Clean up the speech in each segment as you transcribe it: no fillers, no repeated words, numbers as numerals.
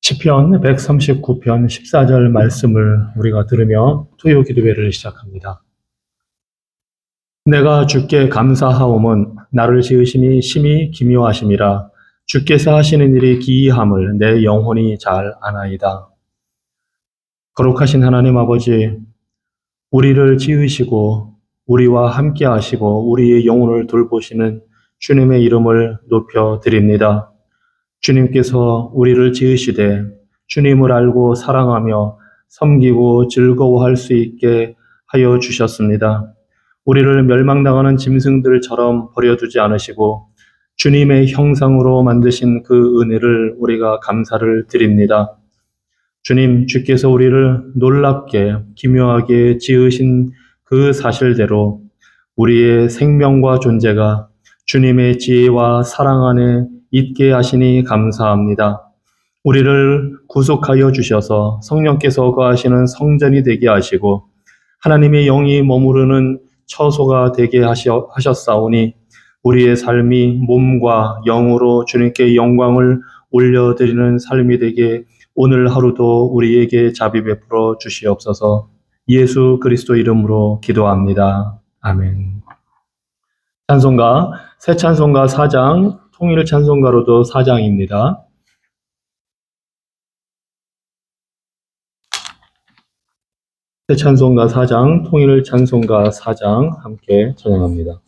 시편 139편 14절 말씀을 우리가 들으며 토요 기도회를 시작합니다. 내가 주께 감사하옴은 나를 지으심이 심히 기묘하심이라. 주께서 하시는 일이 기이함을 내 영혼이 잘 아나이다. 거룩하신 하나님 아버지, 우리를 지으시고 우리와 함께 하시고 우리의 영혼을 돌보시는 주님의 이름을 높여 드립니다. 주님께서 우리를 지으시되 주님을 알고 사랑하며 섬기고 즐거워할 수 있게 하여 주셨습니다. 우리를 멸망당하는 짐승들처럼 버려두지 않으시고 주님의 형상으로 만드신 그 은혜를 우리가 감사를 드립니다. 주님, 주께서 우리를 놀랍게 기묘하게 지으신 그 사실대로 우리의 생명과 존재가 주님의 지혜와 사랑 안에 있게 하시니 감사합니다. 우리를 구속하여 주셔서 성령께서 거하시는 성전이 되게 하시고 하나님의 영이 머무르는 처소가 되게 하셨사오니 우리의 삶이 몸과 영으로 주님께 영광을 올려드리는 삶이 되게 오늘 하루도 우리에게 자비 베풀어 주시옵소서. 예수 그리스도 이름으로 기도합니다. 아멘. 찬송가, 새 찬송가 4장, 통일 찬송가로도 4장입니다. 새 찬송가 4장, 통일 찬송가 4장 함께 찬양합니다.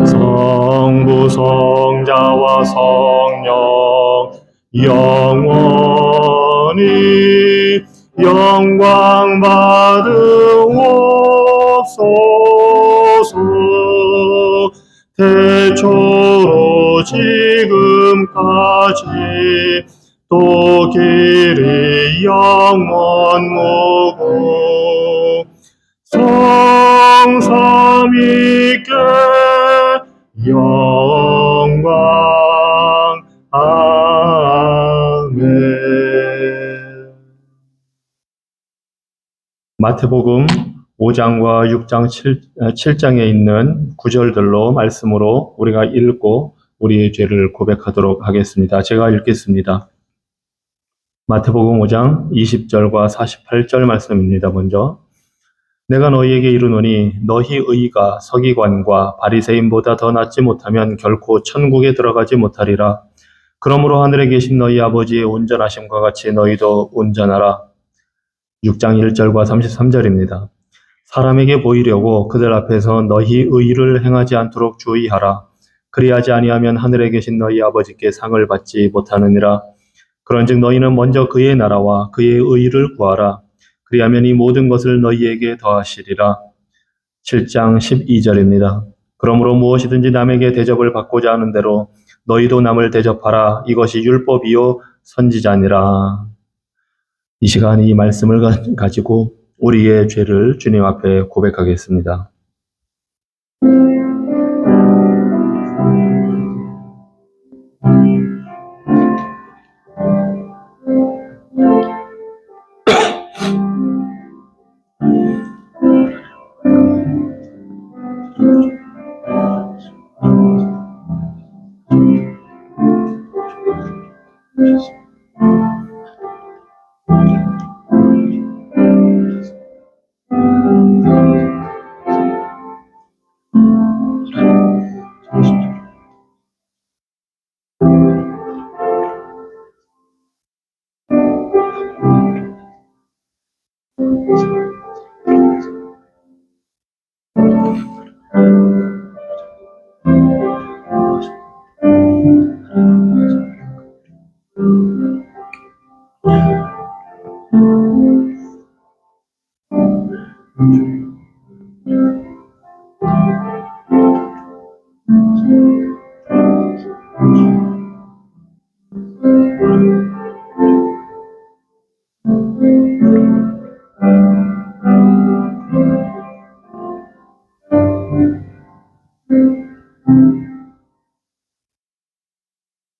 성부 성자와 성령 영원히 영광 받으옵소서. 태초로 지금까지 또 길이 영원무궁 성삼위께 영광. 아멘. 마태복음 5장과 6장, 7장에 있는 구절들로 말씀으로 우리가 읽고 우리의 죄를 고백하도록 하겠습니다. 제가 읽겠습니다. 마태복음 5장 20절과 48절 말씀입니다. 먼저 내가 너희에게 이르노니 너희 의가 서기관과 바리새인보다 더 낫지 못하면 결코 천국에 들어가지 못하리라. 그러므로 하늘에 계신 너희 아버지의 온전하심과 같이 너희도 온전하라. 6장 1절과 33절입니다. 사람에게 보이려고 그들 앞에서 너희 의를 행하지 않도록 주의하라. 그리하지 아니하면 하늘에 계신 너희 아버지께 상을 받지 못하느니라. 그런즉 너희는 먼저 그의 나라와 그의 의를 구하라. 그리하면 이 모든 것을 너희에게 더하시리라. 7장 12절입니다. 그러므로 무엇이든지 남에게 대접을 받고자 하는 대로 너희도 남을 대접하라. 이것이 율법이요 선지자니라. 이 시간 이 말씀을 가지고 우리의 죄를 주님 앞에 고백하겠습니다.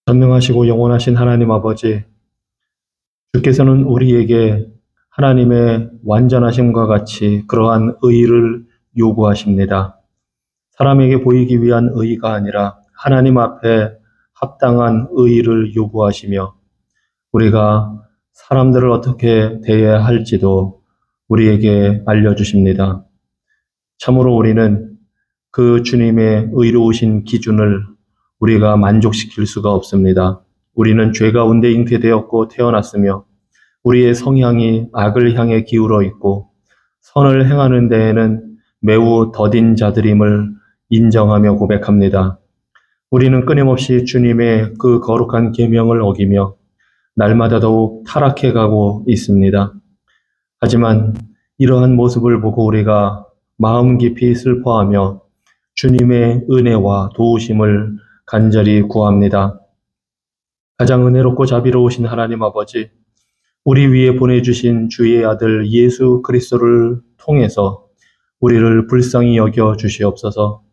전능하시고 영원하신 하나님 아버지, 주께서는 우리에게 하나님의 완전하심과 같이 그러한 의를 요구하십니다. 사람에게 보이기 위한 의가 아니라 하나님 앞에 합당한 의를 요구하시며 우리가 사람들을 어떻게 대해야 할지도 우리에게 알려주십니다. 참으로 우리는 그 주님의 의로우신 기준을 우리가 만족시킬 수가 없습니다. 우리는 죄 가운데 잉태되었고 태어났으며 우리의 성향이 악을 향해 기울어 있고 선을 행하는 데에는 매우 더딘 자들임을 인정하며 고백합니다. 우리는 끊임없이 주님의 그 거룩한 계명을 어기며 날마다 더욱 타락해 가고 있습니다. 하지만 이러한 모습을 보고 우리가 마음 깊이 슬퍼하며 주님의 은혜와 도우심을 간절히 구합니다. 가장 은혜롭고 자비로우신 하나님 아버지, 우리 위에 보내주신 주의 아들 예수 그리스도를 통해서 우리를 불쌍히 여겨 주시옵소서.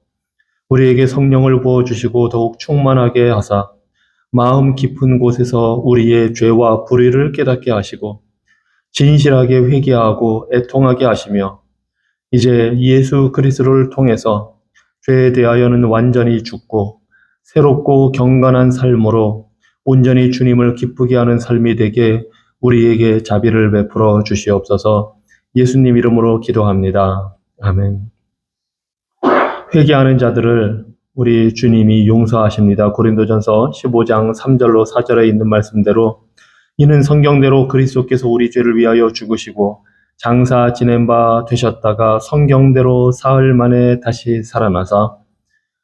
우리에게 성령을 부어주시고 더욱 충만하게 하사 마음 깊은 곳에서 우리의 죄와 불의를 깨닫게 하시고 진실하게 회개하고 애통하게 하시며 이제 예수 그리스도를 통해서 죄에 대하여는 완전히 죽고 새롭고 경건한 삶으로 온전히 주님을 기쁘게 하는 삶이 되게 우리에게 자비를 베풀어 주시옵소서. 예수님 이름으로 기도합니다. 아멘. 회개하는 자들을 우리 주님이 용서하십니다. 고린도전서 15장 3절로 4절에 있는 말씀대로 이는 성경대로 그리스도께서 우리 죄를 위하여 죽으시고 장사 지낸 바 되셨다가 성경대로 사흘 만에 다시 살아나사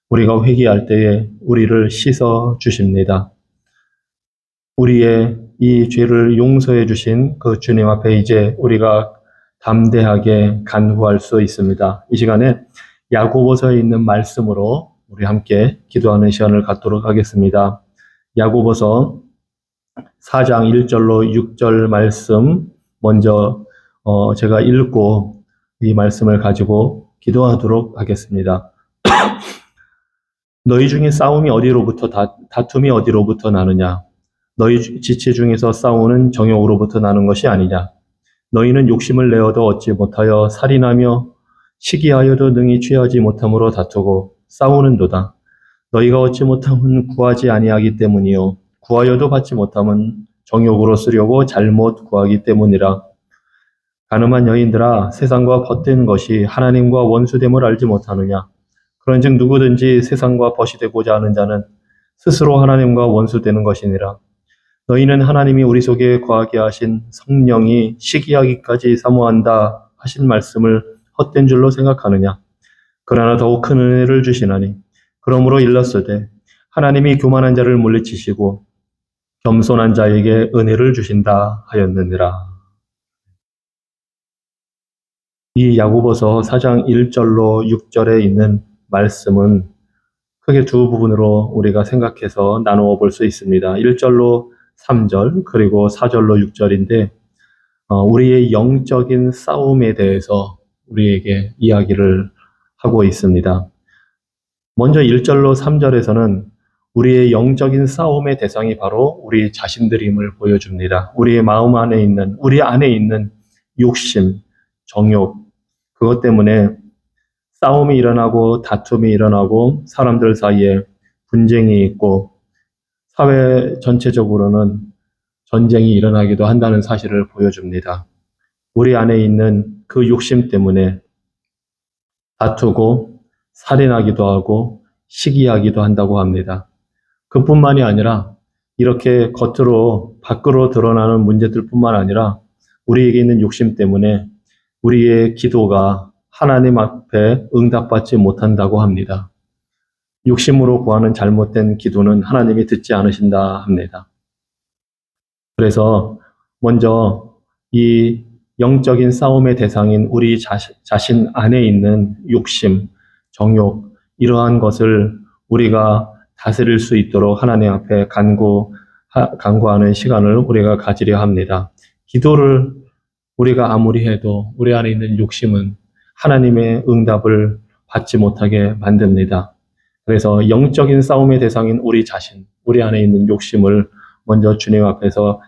우리가 회개할 때에 우리를 씻어 주십니다. 우리의 이 죄를 용서해 주신 그 주님 앞에 이제 우리가 담대하게 간구할 수 있습니다. 이 시간에 야고보서에 있는 말씀으로 우리 함께 기도하는 시간을 갖도록 하겠습니다. 야고보서 4장 1절로 6절 말씀 먼저 제가 읽고 이 말씀을 가지고 기도하도록 하겠습니다. 너희 중에 싸움이 어디로부터 다툼이 어디로부터 나느냐? 너희 지체 중에서 싸우는 정욕으로부터 나는 것이 아니냐? 너희는 욕심을 내어도 얻지 못하여 살인하며 시기하여도 능히 취하지 못함으로 다투고 싸우는도다. 너희가 얻지 못함은 구하지 아니하기 때문이요 구하여도 받지 못함은 정욕으로 쓰려고 잘못 구하기 때문이라. 가늠한 여인들아, 세상과 벗된 것이 하나님과 원수됨을 알지 못하느냐? 그런즉 누구든지 세상과 벗이 되고자 하는 자는 스스로 하나님과 원수되는 것이니라. 너희는 하나님이 우리 속에 거하게 하신 성령이 시기하기까지 사모한다 하신 말씀을 헛된 줄로 생각하느냐? 그러나 더욱 큰 은혜를 주시나니 그러므로 일렀으되 하나님이 교만한 자를 물리치시고 겸손한 자에게 은혜를 주신다 하였느니라. 이 야고보서 4장 1절로 6절에 있는 말씀은 크게 두 부분으로 우리가 생각해서 나누어 볼 수 있습니다. 1절로 3절 그리고 4절로 6절인데 우리의 영적인 싸움에 대해서 우리에게 이야기를 하고 있습니다. 먼저 1절로 3절에서는 우리의 영적인 싸움의 대상이 바로 우리 자신들임을 보여줍니다. 우리의 마음 안에 있는, 우리 안에 있는 욕심, 정욕, 그것 때문에 싸움이 일어나고 다툼이 일어나고 사람들 사이에 분쟁이 있고 사회 전체적으로는 전쟁이 일어나기도 한다는 사실을 보여줍니다. 우리 안에 있는 그 욕심 때문에 다투고 살인하기도 하고 시기하기도 한다고 합니다. 그뿐만이 아니라 이렇게 밖으로 드러나는 문제들 뿐만 아니라 우리에게 있는 욕심 때문에 우리의 기도가 하나님 앞에 응답받지 못한다고 합니다. 욕심으로 구하는 잘못된 기도는 하나님이 듣지 않으신다 합니다. 그래서 먼저 이 영적인 싸움의 대상인 우리 자신 안에 있는 욕심, 정욕, 이러한 것을 우리가 다스릴 수 있도록 하나님 앞에 간구하는 시간을 우리가 가지려 합니다. 기도를 우리가 아무리 해도 우리 안에 있는 욕심은 하나님의 응답을 받지 못하게 만듭니다. 그래서 영적인 싸움의 대상인 우리 자신, 우리 안에 있는 욕심을 먼저 주님 앞에서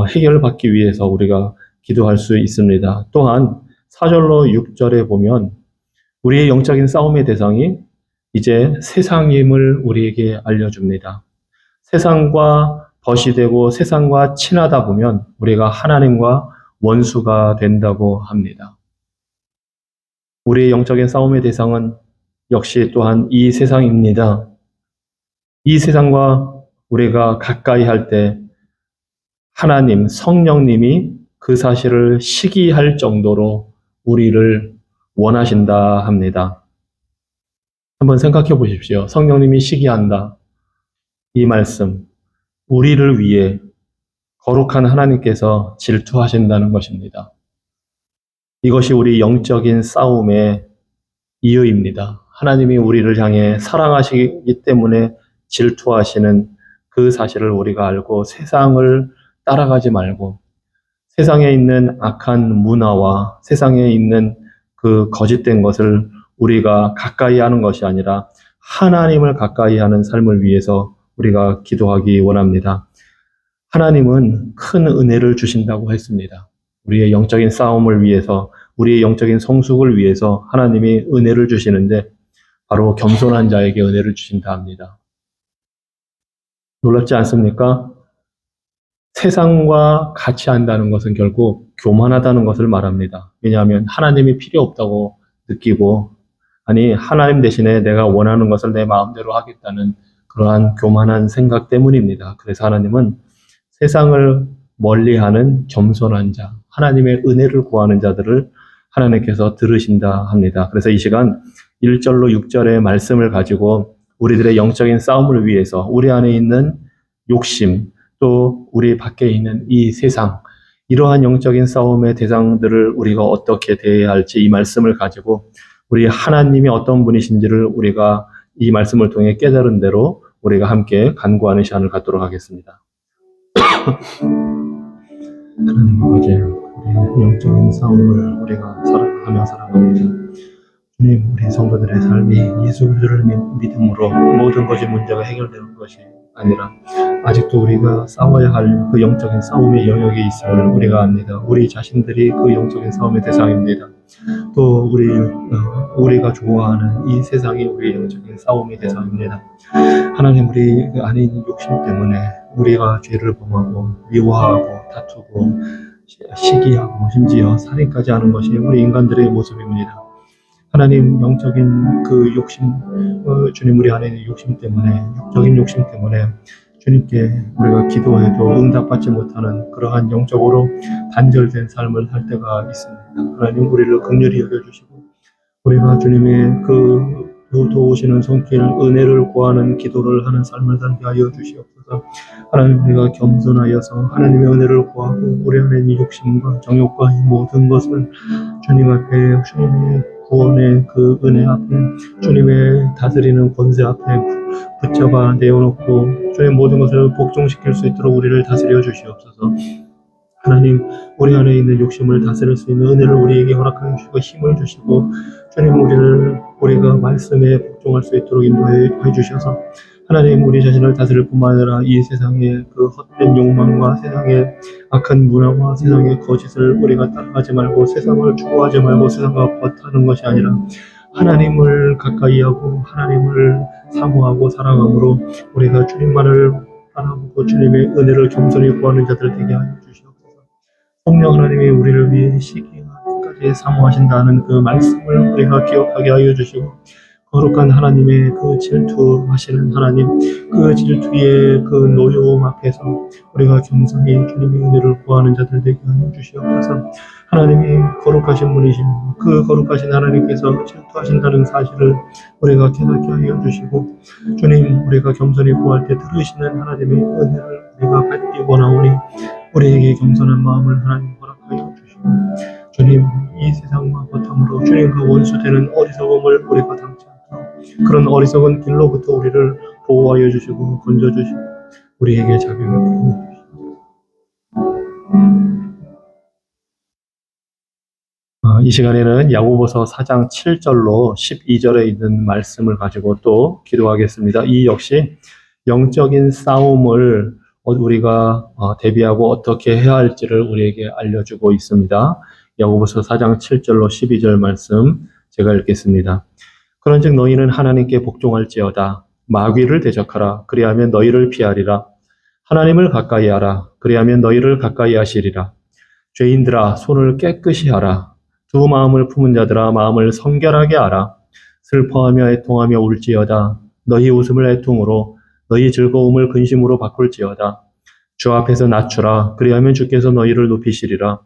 해결받기 위해서 우리가 기도할 수 있습니다. 또한 4절로 6절에 보면 우리의 영적인 싸움의 대상이 이제 세상임을 우리에게 알려줍니다. 세상과 벗이 되고 세상과 친하다 보면 우리가 하나님과 원수가 된다고 합니다. 우리의 영적인 싸움의 대상은 역시 또한 이 세상입니다. 이 세상과 우리가 가까이 할 때 하나님, 성령님이 그 사실을 시기할 정도로 우리를 원하신다 합니다. 한번 생각해 보십시오. 성령님이 시기한다. 이 말씀, 우리를 위해 거룩한 하나님께서 질투하신다는 것입니다. 이것이 우리 영적인 싸움의 이유입니다. 하나님이 우리를 향해 사랑하시기 때문에 질투하시는 그 사실을 우리가 알고 세상을 따라가지 말고 세상에 있는 악한 문화와 세상에 있는 그 거짓된 것을 우리가 가까이 하는 것이 아니라 하나님을 가까이 하는 삶을 위해서 우리가 기도하기 원합니다. 하나님은 큰 은혜를 주신다고 했습니다. 우리의 영적인 싸움을 위해서, 우리의 영적인 성숙을 위해서 하나님이 은혜를 주시는데 바로 겸손한 자에게 은혜를 주신다 합니다. 놀랍지 않습니까? 세상과 같이 한다는 것은 결국 교만하다는 것을 말합니다. 왜냐하면 하나님이 필요 없다고 느끼고, 아니 하나님 대신에 내가 원하는 것을 내 마음대로 하겠다는 그러한 교만한 생각 때문입니다. 그래서 하나님은 세상을 멀리하는 겸손한 자, 하나님의 은혜를 구하는 자들을 하나님께서 들으신다 합니다. 그래서 이 시간 1절로 6절의 말씀을 가지고 우리들의 영적인 싸움을 위해서 우리 안에 있는 욕심, 또 우리 밖에 있는 이 세상, 이러한 영적인 싸움의 대상들을 우리가 어떻게 대해야 할지 이 말씀을 가지고 우리 하나님이 어떤 분이신지를 우리가 이 말씀을 통해 깨달은 대로 우리가 함께 간구하는 시간을 갖도록 하겠습니다. 하나님 아버지, 우리의 영적인 싸움을 우리가 사랑하며 살아갑니다. 주님, 우리 성도들의 삶이 예수 그리스도를 믿음으로 모든 것이 문제가 해결되는 것이 아니라 아직도 우리가 싸워야 할 그 영적인 싸움의 영역에 있음을 우리가 압니다. 우리 자신들이 그 영적인 싸움의 대상입니다. 또 우리가 좋아하는 이 세상이 우리의 영적인 싸움의 대상입니다. 하나님, 우리 안에 있는 욕심 때문에 우리가 죄를 범하고 미워하고 다투고 시기하고 심지어 살인까지 하는 것이 우리 인간들의 모습입니다. 하나님, 영적인 그 욕심, 주님 우리 안에 있는 욕심 때문에, 육적인 욕심 때문에 주님께 우리가 기도해도 응답받지 못하는 그러한 영적으로 단절된 삶을 살 때가 있습니다. 하나님, 우리를 긍휼히 여겨주시고 우리가 주님의 그 도우시는 손길, 은혜를 구하는 기도를 하는 삶을 살게 하여 주시옵소서. 하나님, 우리가 겸손하여서 하나님의 은혜를 구하고 우리 안에 있는 욕심과 정욕과 이 모든 것을 주님 앞에, 주님의 구원의 그 은혜 앞에, 주님의 다스리는 권세 앞에 붙잡아 내어놓고 주님 모든 것을 복종시킬 수 있도록 우리를 다스려 주시옵소서. 하나님, 우리 안에 있는 욕심을 다스릴 수 있는 은혜를 우리에게 허락하여 주시고 힘을 주시고 주님, 우리가 말씀에 복종할 수 있도록 인도해 주셔서 하나님, 우리 자신을 다스릴 뿐만 아니라 이 세상의 그 헛된 욕망과 세상의 악한 문화와 세상의 거짓을 우리가 따라가지 말고 세상을 추구하지 말고 세상과 버타는 것이 아니라 하나님을 가까이 하고 하나님을 사모하고 사랑함으로 우리가 주님만을 바라보고 주님의 은혜를 겸손히 구하는 자들 되게 하여 주시옵소서. 성령 하나님이 우리를 위해 시기까지 사모하신다는 그 말씀을 우리가 기억하게 하여 주시고 거룩한 하나님의 그 질투하시는 하나님, 그 질투의 그 노여움 앞에서 우리가 겸손히 주님의 은혜를 구하는 자들 되게 하여 주시옵소서. 하나님이 거룩하신 분이시고 그 거룩하신 하나님께서 질투하신다는 사실을 우리가 깨닫게 하여 주시고 주님, 우리가 겸손히 구할 때 들으시는 하나님의 은혜를 우리가 받기 원하오니 우리에게 겸손한 마음을 하나님 허락하여 주시고 주님, 이 세상과 버텀으로 주님과 원수되는 어리석음을 우리가 담지 않도록 그런 어리석은 길로부터 우리를 보호하여 주시고 건져주시고 우리에게 자비를 부어주시고 이 시간에는 야고보서 4장 7절로 12절에 있는 말씀을 가지고 또 기도하겠습니다. 이 역시 영적인 싸움을 우리가 대비하고 어떻게 해야 할지를 우리에게 알려주고 있습니다. 야고보서 4장 7절로 12절 말씀 제가 읽겠습니다. 그런즉 너희는 하나님께 복종할지어다. 마귀를 대적하라. 그리하면 너희를 피하리라. 하나님을 가까이 하라. 그리하면 너희를 가까이 하시리라. 죄인들아 손을 깨끗이 하라. 두 마음을 품은 자들아 마음을 성결하게 하라. 슬퍼하며 애통하며 울지어다. 너희 웃음을 애통으로 너희 즐거움을 근심으로 바꿀지어다. 주 앞에서 낮추라. 그리하면 주께서 너희를 높이시리라.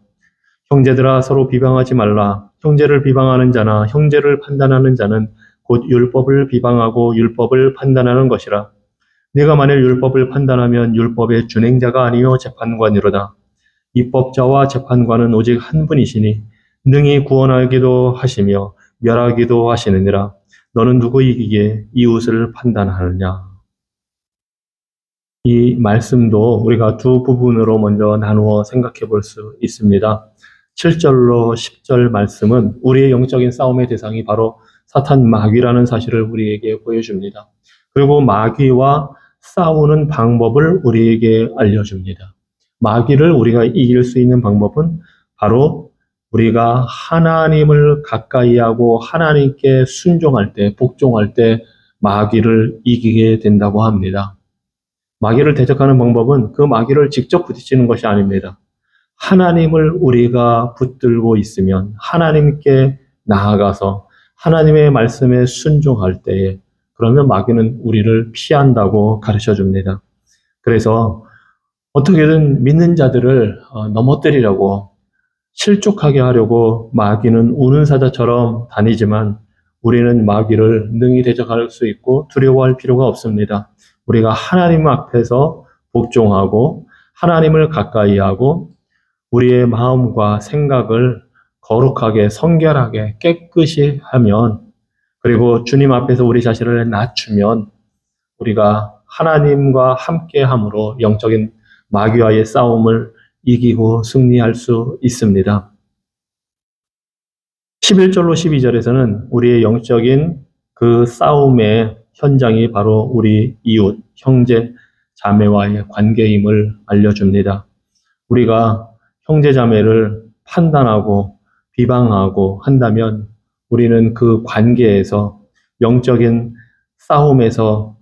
형제들아 서로 비방하지 말라. 형제를 비방하는 자나 형제를 판단하는 자는 곧 율법을 비방하고 율법을 판단하는 것이라. 네가 만일 율법을 판단하면 율법의 준행자가 아니요 재판관이로다. 입법자와 재판관은 오직 한 분이시니 능히 구원하기도 하시며 멸하기도 하시느니라. 너는 누구이기에 이웃을 판단하느냐. 이 말씀도 우리가 두 부분으로 먼저 나누어 생각해 볼 수 있습니다. 7절로 10절 말씀은 우리의 영적인 싸움의 대상이 바로 사탄 마귀라는 사실을 우리에게 보여줍니다. 그리고 마귀와 싸우는 방법을 우리에게 알려줍니다. 마귀를 우리가 이길 수 있는 방법은 바로 우리가 하나님을 가까이 하고 하나님께 순종할 때, 복종할 때 마귀를 이기게 된다고 합니다. 마귀를 대적하는 방법은 그 마귀를 직접 부딪히는 것이 아닙니다. 하나님을 우리가 붙들고 있으면 하나님께 나아가서 하나님의 말씀에 순종할 때에 그러면 마귀는 우리를 피한다고 가르쳐 줍니다. 그래서 어떻게든 믿는 자들을 넘어뜨리려고 실족하게 하려고 마귀는 우는 사자처럼 다니지만 우리는 마귀를 능히 대적할 수 있고 두려워할 필요가 없습니다. 우리가 하나님 앞에서 복종하고 하나님을 가까이 하고 우리의 마음과 생각을 거룩하게 성결하게 깨끗이 하면 그리고 주님 앞에서 우리 자신을 낮추면 우리가 하나님과 함께함으로 영적인 마귀와의 싸움을 이기고 승리할 수 있습니다. 11절로 12절에서는 우리의 영적인 그 싸움의 현장이 바로 우리 이웃, 형제, 자매와의 관계임을 알려줍니다. 우리가 형제, 자매를 판단하고 비방하고 한다면 우리는 그 관계에서 영적인 싸움에서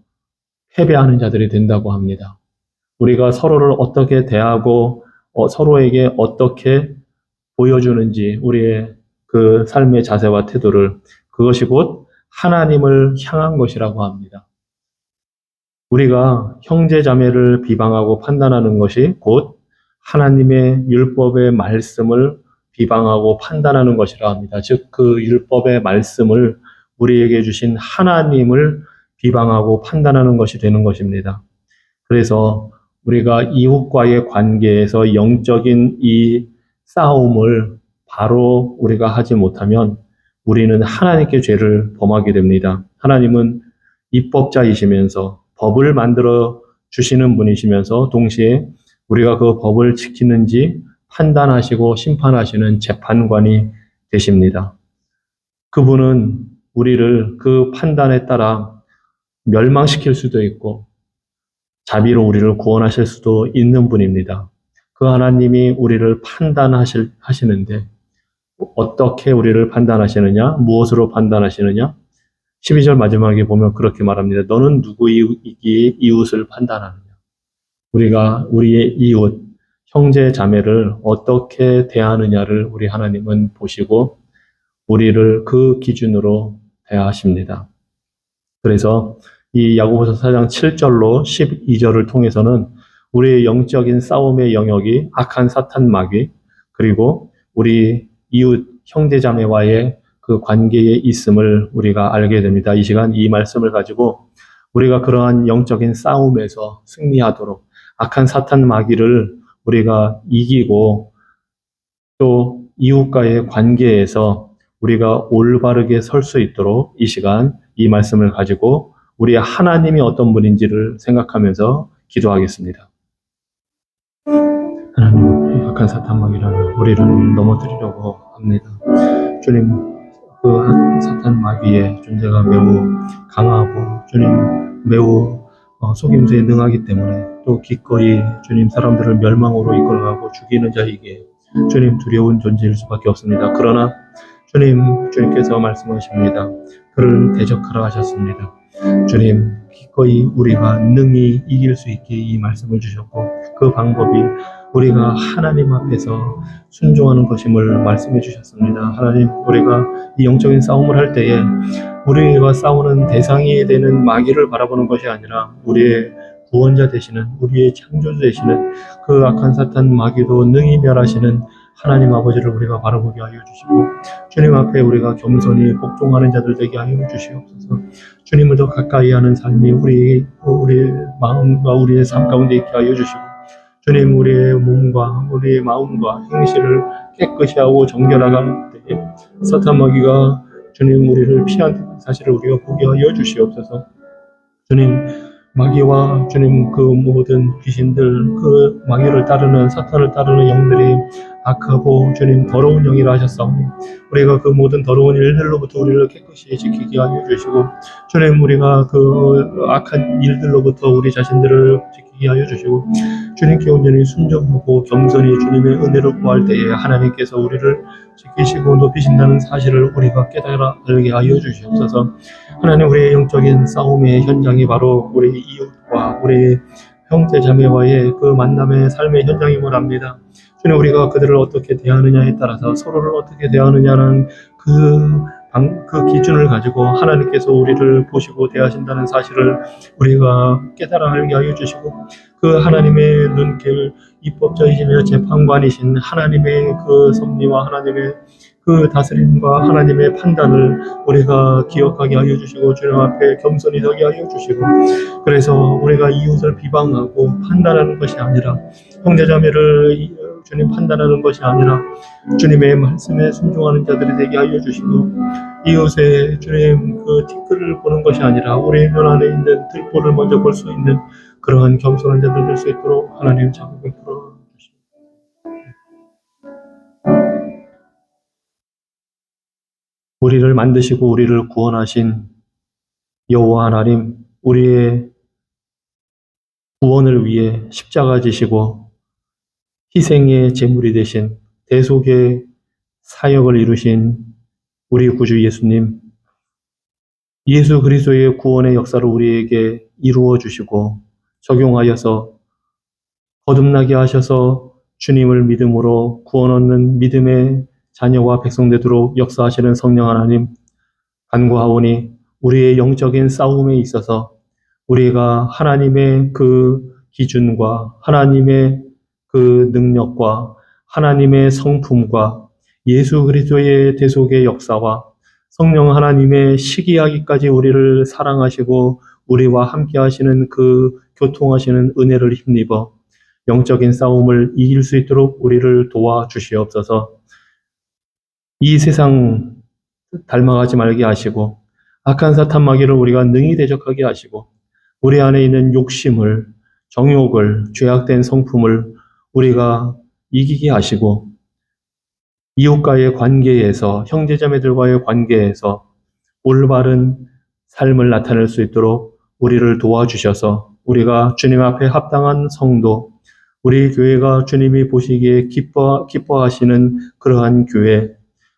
패배하는 자들이 된다고 합니다. 우리가 서로를 어떻게 대하고 서로에게 어떻게 보여주는지 우리의 그 삶의 자세와 태도를 그것이 곧 하나님을 향한 것이라고 합니다. 우리가 형제 자매를 비방하고 판단하는 것이 곧 하나님의 율법의 말씀을 비방하고 판단하는 것이라 합니다. 즉 그 율법의 말씀을 우리에게 주신 하나님을 비방하고 판단하는 것이 되는 것입니다. 그래서 우리가 이웃과의 관계에서 영적인 이 싸움을 바로 우리가 하지 못하면 우리는 하나님께 죄를 범하게 됩니다. 하나님은 입법자이시면서 법을 만들어 주시는 분이시면서 동시에 우리가 그 법을 지키는지 판단하시고 심판하시는 재판관이 되십니다. 그분은 우리를 그 판단에 따라 멸망시킬 수도 있고 자비로 우리를 구원하실 수도 있는 분입니다. 그 하나님이 우리를 판단하시는데 어떻게 우리를 판단하시느냐? 무엇으로 판단하시느냐? 12절 마지막에 보면 그렇게 말합니다. 너는 누구이기에 이웃을 판단하느냐? 우리가 우리의 이웃, 형제, 자매를 어떻게 대하느냐를 우리 하나님은 보시고 우리를 그 기준으로 대하십니다. 그래서 이 야고보서 4장 7절로 12절을 통해서는 우리의 영적인 싸움의 영역이 악한 사탄 마귀 그리고 우리 이웃 형제자매와의 그 관계에 있음을 우리가 알게 됩니다. 이 시간 이 말씀을 가지고 우리가 그러한 영적인 싸움에서 승리하도록 악한 사탄 마귀를 우리가 이기고 또 이웃과의 관계에서 우리가 올바르게 설 수 있도록 이 시간 이 말씀을 가지고 우리의 하나님이 어떤 분인지를 생각하면서 기도하겠습니다. 하나님, 악한 사탄 마귀라는 우리를 넘어뜨리려고 합니다. 주님, 그 사탄 마귀의 존재가 매우 강하고 주님 매우 속임수에 능하기 때문에 또 기꺼이 주님 사람들을 멸망으로 이끌어가고 죽이는 자에게 주님 두려운 존재일 수밖에 없습니다. 그러나 주님께서 말씀하십니다. 그를 대적하라 하셨습니다. 주님 기꺼이 우리가 능히 이길 수 있게 이 말씀을 주셨고 그 방법이 우리가 하나님 앞에서 순종하는 것임을 말씀해 주셨습니다. 하나님, 우리가 이 영적인 싸움을 할 때에 우리가 싸우는 대상이 되는 마귀를 바라보는 것이 아니라 우리의 구원자 되시는, 우리의 창조주 되시는 그 악한 사탄 마귀도 능히 멸하시는 하나님 아버지를 우리가 바라보게 하여 주시고 주님 앞에 우리가 겸손히 복종하는 자들 되게 하여 주시옵소서. 주님을 더 가까이 하는 삶이 우리의 마음과 우리의 삶 가운데 있게 하여 주시고 주님, 우리의 몸과 우리의 마음과 행실을 깨끗이 하고 정결하는 때에 사탄 마귀가 주님 우리를 피한 사실을 우리가 보게 하여 주시옵소서. 주님, 마귀와 주님 그 모든 귀신들, 그 마귀를 따르는 사탄을 따르는 영들이 악하고 주님 더러운 영이라 하셨사오니 우리가 그 모든 더러운 일들로부터 우리를 깨끗이 지키게 하여 주시고 주님, 우리가 그 악한 일들로부터 우리 자신들을 지키게 하여 주시고 주님께 온전히 순종하고 겸손히 주님의 은혜를 구할 때에 하나님께서 우리를 지키시고 높이신다는 사실을 우리가 깨달아 알게 하여 주시옵소서. 하나님, 우리의 영적인 싸움의 현장이 바로 우리 이웃과 우리 형제 자매와의 그 만남의 삶의 현장임을 압니다. 주님, 우리가 그들을 어떻게 대하느냐에 따라서 서로를 어떻게 대하느냐는 그 기준을 가지고 하나님께서 우리를 보시고 대하신다는 사실을 우리가 깨달아 알게 하여 주시고 그 하나님의 눈길, 입법자이시며 재판관이신 하나님의 그 섭리와 하나님의 그 다스림과 하나님의 판단을 우리가 기억하게 하여 주시고 주님 앞에 겸손히 서게 하여 주시고 그래서 우리가 이웃을 비방하고 판단하는 것이 아니라 형제자매를 주님 판단하는 것이 아니라 주님의 말씀에 순종하는 자들이 되게 하여 주시고 이웃의 주님 그 티끌을 보는 것이 아니라 우리 눈 안에 있는 들보를 먼저 볼 수 있는 그러한 겸손한 자들 될 수 있도록 하나님 자극을 풀어주시고 우리를 만드시고 우리를 구원하신 여호와 하나님, 우리의 구원을 위해 십자가 지시고 희생의 제물이 되신 대속의 사역을 이루신 우리 구주 예수님, 예수 그리스도의 구원의 역사를 우리에게 이루어 주시고 적용하여서 거듭나게 하셔서 주님을 믿음으로 구원 얻는 믿음의 자녀와 백성 되도록 역사하시는 성령 하나님, 간구하오니 우리의 영적인 싸움에 있어서 우리가 하나님의 그 기준과 하나님의 그 능력과 하나님의 성품과 예수 그리스도의 대속의 역사와 성령 하나님의 시기하기까지 우리를 사랑하시고 우리와 함께 하시는 그 교통하시는 은혜를 힘입어 영적인 싸움을 이길 수 있도록 우리를 도와주시옵소서. 이 세상 닮아가지 말게 하시고 악한 사탄 마귀를 우리가 능히 대적하게 하시고 우리 안에 있는 욕심을, 정욕을, 죄악된 성품을 우리가 이기게 하시고 이웃과의 관계에서, 형제자매들과의 관계에서 올바른 삶을 나타낼 수 있도록 우리를 도와주셔서 우리가 주님 앞에 합당한 성도, 우리 교회가 주님이 보시기에 기뻐하시는 그러한 교회,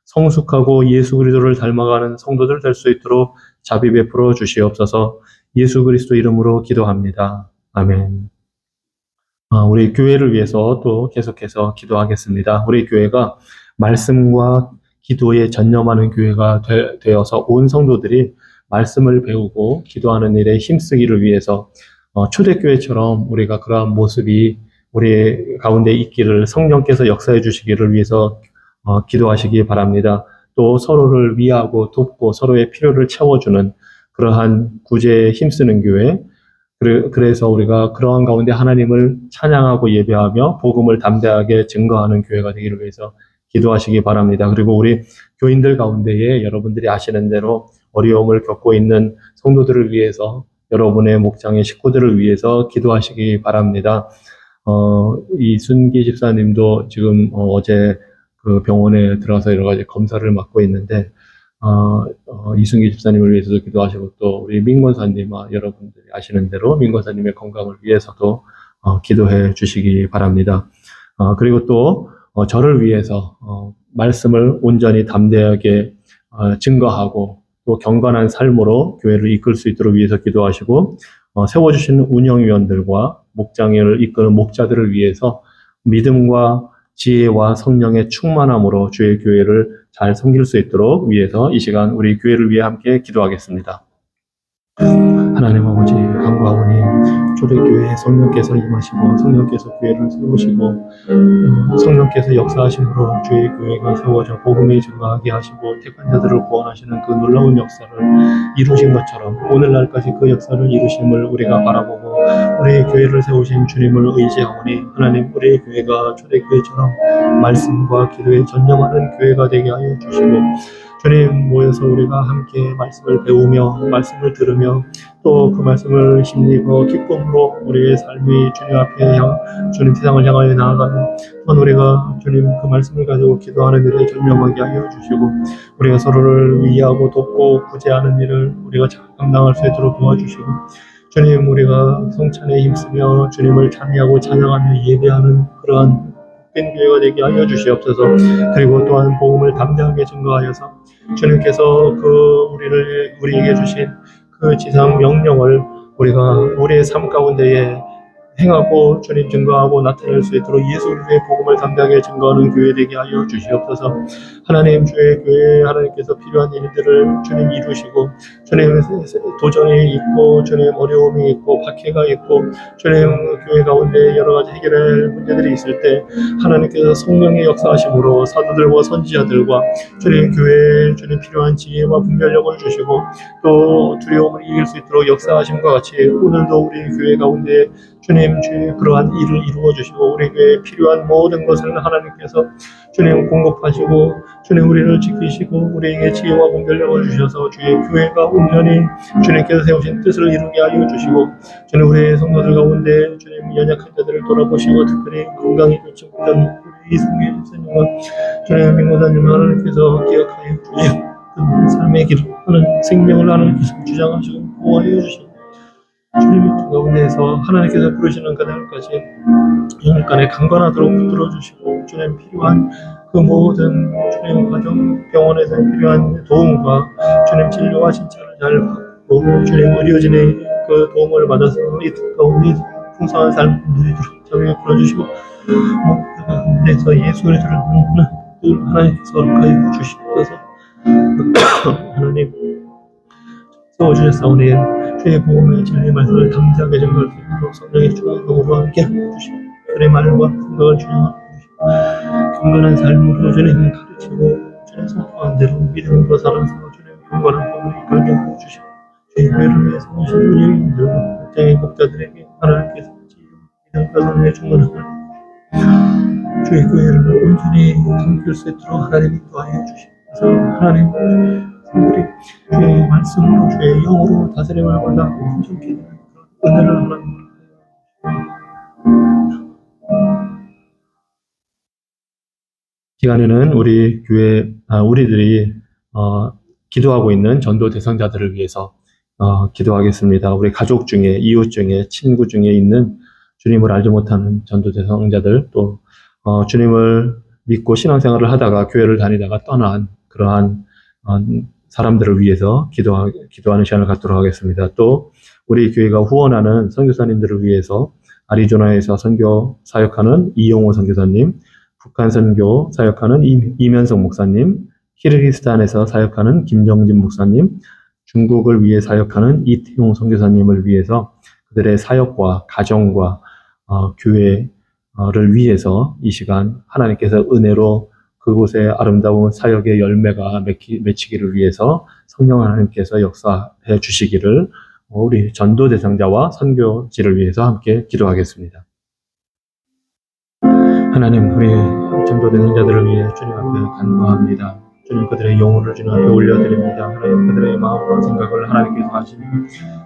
성숙하고 예수 그리스도를 닮아가는 성도들 될 수 있도록 자비 베풀어 주시옵소서. 예수 그리스도 이름으로 기도합니다. 아멘. 우리 교회를 위해서 또 계속해서 기도하겠습니다. 우리 교회가 말씀과 기도에 전념하는 교회가 되어서 온 성도들이 말씀을 배우고 기도하는 일에 힘쓰기를 위해서 초대교회처럼 우리가 그러한 모습이 우리 가운데 있기를 성령께서 역사해 주시기를 위해서 기도하시기 바랍니다. 또 서로를 위하고 돕고 서로의 필요를 채워주는 그러한 구제에 힘쓰는 교회, 그래서 우리가 그러한 가운데 하나님을 찬양하고 예배하며 복음을 담대하게 증거하는 교회가 되기를 위해서 기도하시기 바랍니다. 그리고 우리 교인들 가운데에 여러분들이 아시는 대로 어려움을 겪고 있는 성도들을 위해서 여러분의 목장의 식구들을 위해서 기도하시기 바랍니다. 이순기 집사님도 지금 어제 그 병원에 들어가서 여러 가지 검사를 맡고 있는데 이승기 집사님을 위해서도 기도하시고 또 우리 민권사님 여러분들이 아시는 대로 민권사님의 건강을 위해서도 기도해 주시기 바랍니다. 그리고 또 저를 위해서 말씀을 온전히 담대하게 증거하고 또 경건한 삶으로 교회를 이끌 수 있도록 위해서 기도하시고 세워주신 운영위원들과 목장을 이끄는 목자들을 위해서 믿음과 지혜와 성령의 충만함으로 주의 교회를 잘 섬길 수 있도록 위해서 이 시간 우리 교회를 위해 함께 기도하겠습니다. 하나님 아버지 간구하오니 초대교회에 성령께서 임하시고 성령께서 교회를 세우시고 성령께서 역사하심으로 주의 교회가 세워져 복음이 증가하게 하시고 택한 자들을 구원하시는 그 놀라운 역사를 이루신 것처럼 오늘날까지 그 역사를 이루심을 우리가 바라보고 우리의 교회를 세우신 주님을 의지하오니 하나님 우리의 교회가 초대교회처럼 말씀과 기도에 전념하는 교회가 되게 하여 주시고 주님 모여서 우리가 함께 말씀을 배우며 말씀을 들으며 또 그 말씀을 힘입어 기쁨으로 우리의 삶이 주님 앞에 주님 세상을 향하여 나아가며 또한 우리가 주님 그 말씀을 가지고 기도하는 일에 전념하게 하여 주시고 우리가 서로를 위하고 돕고 구제하는 일을 우리가 잘 감당할 수 있도록 도와주시고 주님 우리가 성찬에 힘쓰며 주님을 찬양하고 찬양하며 예배하는 그러한 복된 교회가 되게 하여 주시옵소서. 그리고 또한 복음을 담대하게 증거하여서 주님께서 우리에게 주신 그 지상 명령을 우리가 우리의 삶 가운데에 행하고 주님 증거하고 나타낼 수 있도록 예수 그리스도의 복음을 담대하게 증거하는 교회 되게 하여 주시옵소서. 하나님 주의 교회에 하나님께서 필요한 일들을 주님 이루시고 주님 도전이 있고 주님 어려움이 있고 박해가 있고 주님 교회 가운데 여러 가지 해결할 문제들이 있을 때 하나님께서 성령의 역사하심으로 사도들과 선지자들과 주님 교회에 주님 필요한 지혜와 분별력을 주시고 또 두려움을 이길 수 있도록 역사하심과 같이 오늘도 우리 교회 가운데 주님 주의 그러한 일을 이루어 주시고 우리 교회에 필요한 모든 것을 하나님께서 주님 공급하시고 주님 우리를 지키시고 우리에게 지혜와 분별력을 주셔서 주의 교회가 온전히 주님께서 세우신 뜻을 이루게 하여 주시고 주님 우리의 성도들 가운데 주님 연약한 자들을 돌아보시고 특별히 건강이 좋지 못한 우리 이승기 집사님과 주님 민고사님을 하나님께서 기억하여 주시고 그 삶의 길 하는 생명을 하나님께서 주장하시고 보호하여 주시고 주님의 가운데에서 하나님께서 부르시는 그날까지 영혼간에 강건하도록 붙들어 주시고 주님 필요한 그 모든 주님 가정 병원에서 필요한 도움과 주님 진료와 진찰을 잘 받고 주님 의료진의 그 도움을 받아서 이 가운데 풍성한 삶을 누리도록 자비에 불어주시고 가운데서 예수 그리스도를 만나는 하나님께서 허락하여 주시옵소서. 하나님 세워주셨사오니 주의 복음의 진리의 말씀을 담대하게 증거할 수 있도록 성령의 충만함으로 함께 해주시고 그의 말과 생각을 주장하여 주시고 경건한 삶으로 주님 가르치고 주님 선포한 대로 믿음으로 살아서 주님 경건한 법을 이끌게 하여 주시고 주의 교회를 위해 세우신 운영인들과 목장의 목자들에게 하나님께서 믿음과 선의 충만함을 주의 교회를 온전히 섬길 수 있도록 하나님이 도와주시옵소서. 하나님 우리 주의 말씀으로 주의 영으로 다스림을 받아 온전케 되는 그런 은혜를 하나님 시간에는 우리 교회 우리들이 기도하고 있는 전도 대상자들을 위해서 기도하겠습니다. 우리 가족 중에 이웃 중에 친구 중에 있는 주님을 알지 못하는 전도 대상자들 또 주님을 믿고 신앙생활을 하다가 교회를 다니다가 떠난 그러한 사람들을 위해서 기도하는 시간을 갖도록 하겠습니다. 또 우리 교회가 후원하는 선교사님들을 위해서 아리조나에서 선교 사역하는 이용호 선교사님, 북한 선교 사역하는 이면성 목사님, 키르기스탄에서 사역하는 김정진 목사님, 중국을 위해 사역하는 이태용 선교사님을 위해서 그들의 사역과 가정과 교회를 위해서 이 시간 하나님께서 은혜로 그곳에 아름다운 사역의 열매가 맺히기를 위해서 성령 하나님께서 역사해 주시기를 우리 전도 대상자와 선교지를 위해서 함께 기도하겠습니다. 하나님 우리 전도 대상자들을 위해 주님 앞에 간구합니다. 주님 그들의 영혼을 주님 앞에 올려드립니다. 하나님 그들의 마음과 생각을 하나님께서 아시니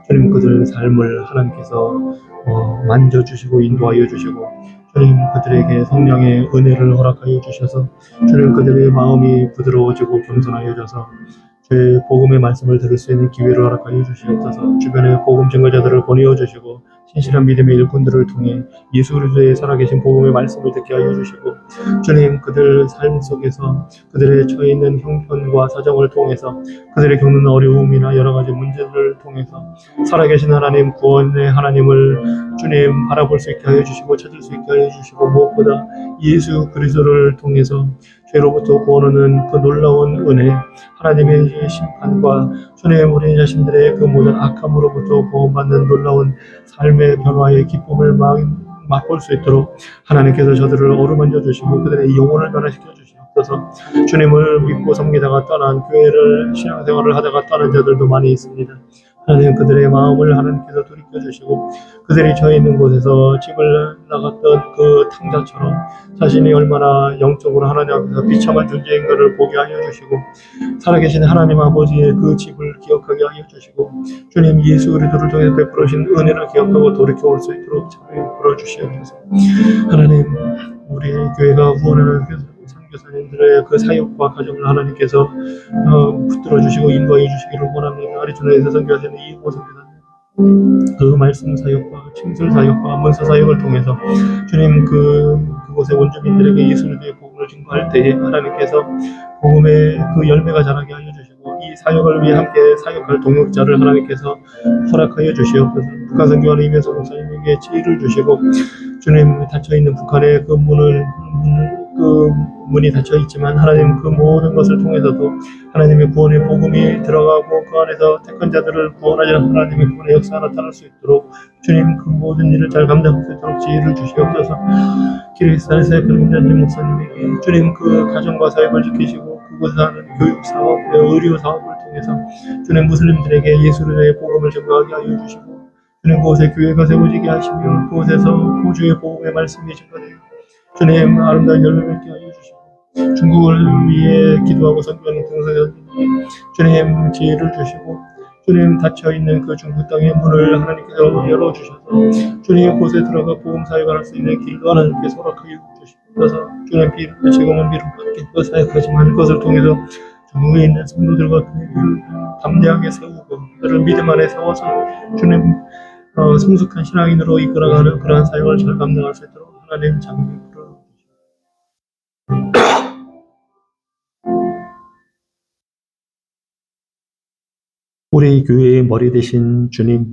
주님 그들의 삶을 하나님께서 만져주시고 인도하여 주시고 주님 그들에게 성령의 은혜를 허락하여 주셔서 주님 그들의 마음이 부드러워지고 겸손하여져서 주의 복음의 말씀을 들을 수 있는 기회를 허락하여 주시옵소서. 주변에 복음 증거자들을 보내어 주시고 신실한 믿음의 일꾼들을 통해 예수 그리스도의 살아계신 복음의 말씀을 듣게 하여 주시고 주님 그들 삶 속에서 그들의 처해 있는 형편과 사정을 통해서 그들의 겪는 어려움이나 여러 가지 문제들을 통해서 살아계신 하나님 구원의 하나님을 주님 바라볼 수 있게 하여 주시고 찾을 수 있게 하여 주시고 무엇보다 예수 그리스도를 통해서 죄로부터 구원하는 그 놀라운 은혜 하나님의 심판과 주님 우리 자신들의 그 모든 악함으로부터 구원받는 놀라운 삶의 변화의 기쁨을 맛볼 수 있도록 하나님께서 저들을 어루만져 주시고 그들의 영혼을 변화시켜 주시옵소서. 주님을 믿고 섬기다가 떠난 교회를 신앙생활을 하다가 떠난 자들도 많이 있습니다. 하나님 그들의 마음을 하나님께서 돌이켜 주시고 그들이 처해 있는 곳에서 집을 나갔던 그 탕자처럼 자신이 얼마나 영적으로 하나님 앞에서 비참한 존재인가를 보게 하여 주시고 살아계신 하나님 아버지의 그 집을 기억하게 하여 주시고 주님 예수 그리스도를 통해서 베풀어 주신 은혜를 기억하고 돌이켜올 수 있도록 잘 베풀어 주시옵소서. 하나님 우리 교회가 후원하는 선교사님들의 그 사역과 가정을 하나님께서 붙들어 주시고 인도해 주시기를 원합니다. 아리조나에서 선교하시는 이호 선교사님 그 말씀 사역과 칭술 사역과 문서 사역을 통해서 주님 그곳의 원주민들에게 예수 그리스도의 복음을 증거할 때에 하나님께서 복음의 그 열매가 자라게 하여 주시고 이 사역을 위해 함께 사역할 동역자를 하나님께서 허락하여 주시옵소서. 북한 선교하는 이면서 목사님에게 지혜를 주시고 주님 닫혀있는 북한의 그 문이 닫혀 있지만 하나님 그 모든 것을 통해서도 하나님의 구원의 복음이 들어가고 그 안에서 택한 자들을 구원하시는 하나님의 구원의 역사가 나타날 수 있도록 주님 그 모든 일을 잘 감당할 수 있도록 지혜를 주시옵소서. 기르기스탄에서의 김전진 목사님에게 주님 그 가정과 사역을 지키시고 그곳에 하는 교육 사업, 의료 사업을 통해서 주님 무슬림들에게 예수의 복음을 전가하게 하여 주시고 주님 그곳에 교회가 세워지게 하시며 그곳에서 구주의 복음의 말씀이 증거되고 주님 아름다운 열매 맺게 하여 주시고 중국을 위해 기도하고 선교하는 등사자들에게 주님 지혜를 주시고 주님 닫혀있는 그 중국 땅의 문을 하나님께서 열어주셔서 주님 곳에 들어가 복음 사역을 할 수 있는 길도 하나님께서 허락하여 주시옵소서. 주님 지금은 비록 밖에 사역하지만 그것을 통해서 중국에 있는 성도들과 교회를 담대하게 세우고 그들을 믿음 안에 세워서 주님 성숙한 신앙인으로 이끌어가는 그러한 사역을 잘 감당할 수 있도록 하나님 장벽을 풀어 우리 교회의 머리 되신 주님,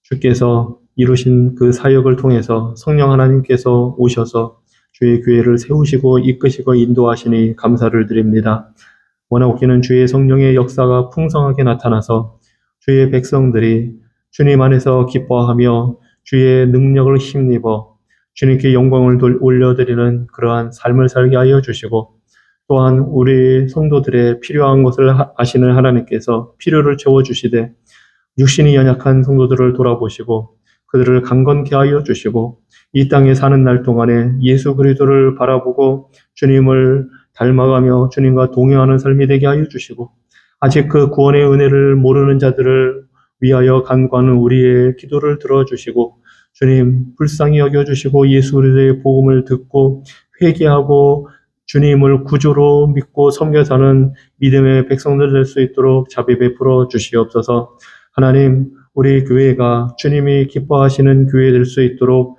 주께서 이루신 그 사역을 통해서 성령 하나님께서 오셔서 주의 교회를 세우시고 이끄시고 인도하시니 감사를 드립니다. 원하옵기는 주의 성령의 역사가 풍성하게 나타나서 주의 백성들이 주님 안에서 기뻐하며 주의 능력을 힘입어 주님께 영광을 올려드리는 그러한 삶을 살게 하여 주시고 또한 우리 성도들의 필요한 것을 아시는 하나님께서 필요를 채워주시되 육신이 연약한 성도들을 돌아보시고 그들을 강건케 하여 주시고 이 땅에 사는 날 동안에 예수 그리스도를 바라보고 주님을 닮아가며 주님과 동행하는 삶이 되게 하여 주시고 아직 그 구원의 은혜를 모르는 자들을 위하여 간구하는 우리의 기도를 들어주시고 주님 불쌍히 여겨주시고 예수 그리스도의 복음을 듣고 회개하고 주님을 구주로 믿고 섬겨 사는 믿음의 백성들 될 수 있도록 자비 베풀어 주시옵소서. 하나님 우리 교회가 주님이 기뻐하시는 교회 될 수 있도록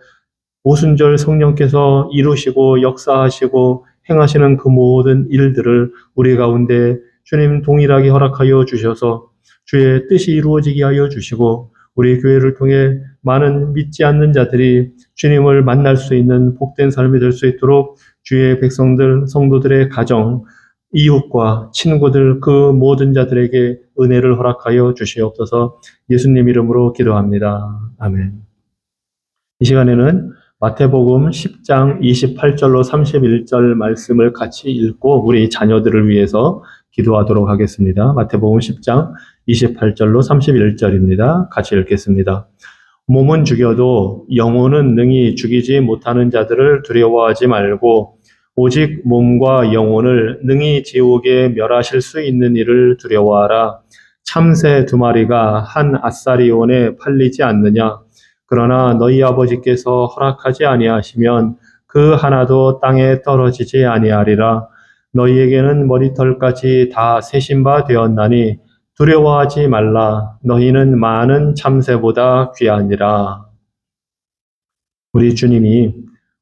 오순절 성령께서 이루시고 역사하시고 행하시는 그 모든 일들을 우리 가운데 주님 동일하게 허락하여 주셔서 주의 뜻이 이루어지게 하여 주시고 우리 교회를 통해 많은 믿지 않는 자들이 주님을 만날 수 있는 복된 삶이 될 수 있도록 주의 백성들, 성도들의 가정, 이웃과 친구들 그 모든 자들에게 은혜를 허락하여 주시옵소서. 예수님 이름으로 기도합니다. 아멘. 이 시간에는 마태복음 10장 28절로 31절 말씀을 같이 읽고 우리 자녀들을 위해서 기도하도록 하겠습니다. 마태복음 10장 28절로 31절입니다. 같이 읽겠습니다. 몸은 죽여도 영혼은 능히 죽이지 못하는 자들을 두려워하지 말고 오직 몸과 영혼을 능히 지옥에 멸하실 수 있는 이를 두려워하라. 참새 2마리가 한 아사리온에 팔리지 않느냐. 그러나 너희 아버지께서 허락하지 아니하시면 그 하나도 땅에 떨어지지 아니하리라. 너희에게는 머리털까지 다 세신 바 되었나니 두려워하지 말라. 너희는 많은 참새보다 귀하니라. 우리 주님이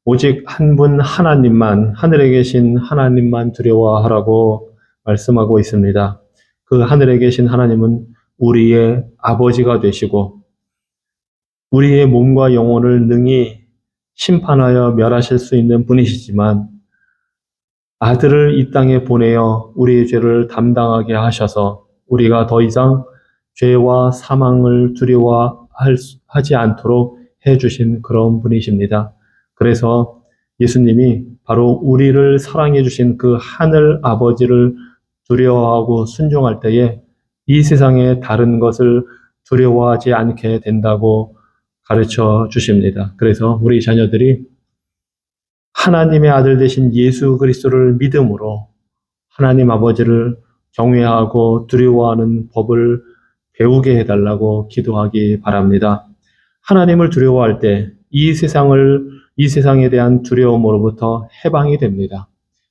오직 한 분 하나님만, 하늘에 계신 하나님만 두려워하라고 말씀하고 있습니다. 그 하늘에 계신 하나님은 우리의 아버지가 되시고 우리의 몸과 영혼을 능히 심판하여 멸하실 수 있는 분이시지만 아들을 이 땅에 보내어 우리의 죄를 담당하게 하셔서 우리가 더 이상 죄와 사망을 두려워하지 않도록 해주신 그런 분이십니다. 그래서 예수님이 바로 우리를 사랑해 주신 그 하늘 아버지를 두려워하고 순종할 때에 이 세상의 다른 것을 두려워하지 않게 된다고 가르쳐 주십니다. 그래서 우리 자녀들이 하나님의 아들 되신 예수 그리스도를 믿음으로 하나님 아버지를 경외하고 두려워하는 법을 배우게 해달라고 기도하기 바랍니다. 하나님을 두려워할 때 이 세상에 대한 두려움으로부터 해방이 됩니다.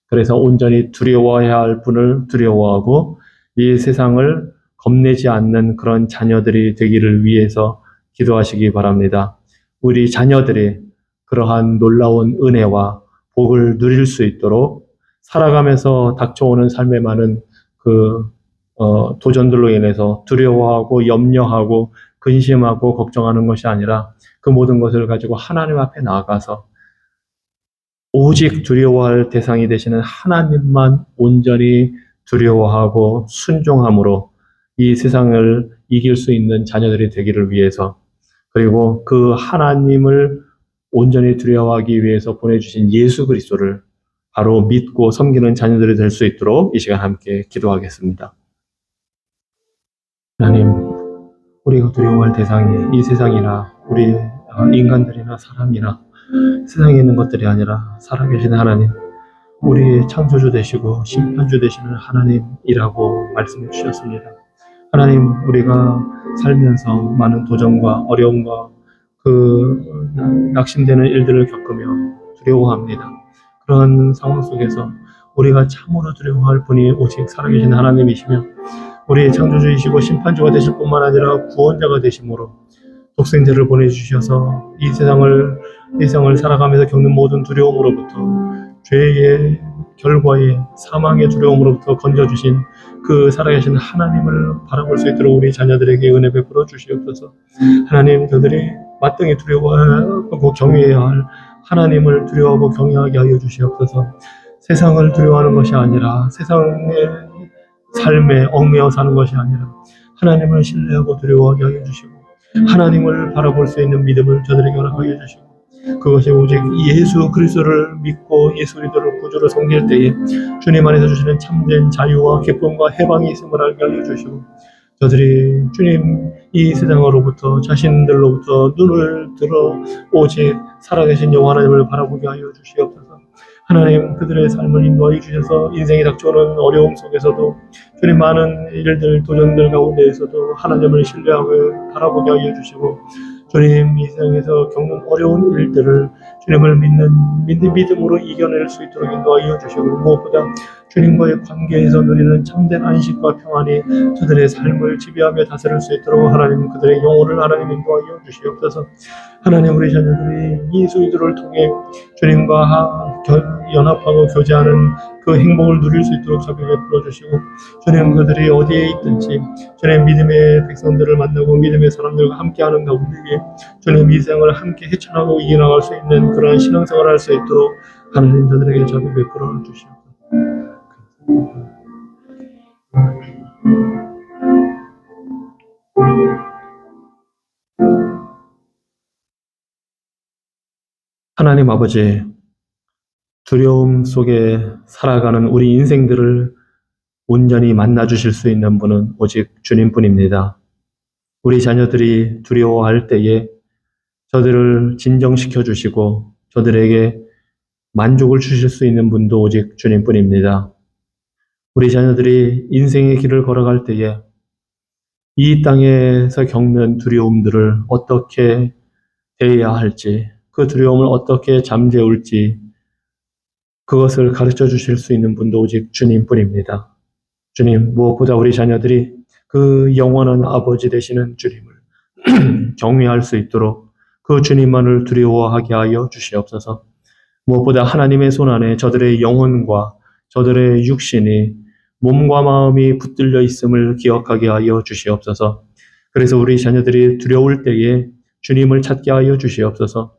그래서 온전히 두려워해야 할 분을 두려워하고 이 세상을 겁내지 않는 그런 자녀들이 되기를 위해서 기도하시기 바랍니다. 우리 자녀들이 그러한 놀라운 은혜와 복을 누릴 수 있도록 살아가면서 닥쳐오는 삶에 많은 도전들로 인해서 두려워하고 염려하고 근심하고 걱정하는 것이 아니라 그 모든 것을 가지고 하나님 앞에 나아가서 오직 두려워할 대상이 되시는 하나님만 온전히 두려워하고 순종함으로 이 세상을 이길 수 있는 자녀들이 되기를 위해서 그리고 그 하나님을 온전히 두려워하기 위해서 보내주신 예수 그리스도를 바로 믿고 섬기는 자녀들이 될 수 있도록 이 시간 함께 기도하겠습니다. 하나님, 우리가 두려워할 대상이 이 세상이나 우리 인간들이나 사람이나 세상에 있는 것들이 아니라 살아계신 하나님, 우리의 창조주 되시고 심판주 되시는 하나님이라고 말씀해 주셨습니다. 하나님, 우리가 살면서 많은 도전과 어려움과 낙심되는 일들을 겪으며 두려워합니다. 그런 상황 속에서 우리가 참으로 두려워할 분이 오직 살아계신 하나님이시며 우리의 창조주이시고 심판주가 되실 뿐만 아니라 구원자가 되심으로 독생자를 보내주셔서 이 세상을 살아가면서 겪는 모든 두려움으로부터 죄의 결과의 사망의 두려움으로부터 건져주신 그 살아계신 하나님을 바라볼 수 있도록 우리 자녀들에게 은혜 베풀어 주시옵소서. 하나님, 저들이 마땅히 두려워하고 경외해야 할 하나님을 두려워하고 경외하게 하여 주시옵소서. 세상을 두려워하는 것이 아니라 세상의 삶에 얽매여 사는 것이 아니라 하나님을 신뢰하고 두려워하게 하여 주시고 하나님을 바라볼 수 있는 믿음을 저들에게 허락하여 주시고 그것이 오직 예수 그리스도를 믿고 예수 그리스도를 구주로 섬길 때에 주님 안에서 주시는 참된 자유와 기쁨과 해방이 있음을 알게 하여 주시고 저들이 주님 이 세상으로부터 자신들로부터 눈을 들어 오직 살아계신 여호와 하나님을 바라보게 하여 주시옵소서. 하나님, 그들의 삶을 인도하여 주셔서 인생이 닥쳐오는 어려움 속에서도 주님 많은 일들 도전들 가운데에서도 하나님을 신뢰하고 바라보게 하여 주시고 주님 이 세상에서 겪는 어려운 일들을 주님을 믿음으로 이겨낼 수 있도록 인도하여 주시고 무엇보다 주님과의 관계에서 누리는 참된 안식과 평안이 저들의 삶을 지배하며 다스릴 수 있도록 하나님 그들의 영혼을 하나님 인도하여 주시옵소서. 하나님, 우리 자녀들이 예수 그리스도를 통해 주님과 연합하고 교제하는 그 행복을 누릴 수 있도록 자비를 베풀어 주시고 주님 그들이 어디에 있든지 주님 믿음의 백성들을 만나고 믿음의 사람들과 함께하는 가운데에 주님 이 세상을 함께 헤쳐나가고 이겨나갈 수 있는 그러한 신앙생활을 할 수 있도록 하나님 저들에게 자비를 베풀어 주시옵소서. 하나님 아버지, 두려움 속에 살아가는 우리 인생들을 온전히 만나 주실 수 있는 분은 오직 주님뿐입니다. 우리 자녀들이 두려워할 때에 저들을 진정시켜 주시고 저들에게 만족을 주실 수 있는 분도 오직 주님뿐입니다. 우리 자녀들이 인생의 길을 걸어갈 때에 이 땅에서 겪는 두려움들을 어떻게 대해야 할지, 그 두려움을 어떻게 잠재울지 그것을 가르쳐 주실 수 있는 분도 오직 주님뿐입니다. 주님, 무엇보다 우리 자녀들이 그 영원한 아버지 되시는 주님을 경외할 수 있도록 그 주님만을 두려워하게 하여 주시옵소서. 무엇보다 하나님의 손안에 저들의 영혼과 저들의 육신이 몸과 마음이 붙들려 있음을 기억하게 하여 주시옵소서. 그래서 우리 자녀들이 두려울 때에 주님을 찾게 하여 주시옵소서.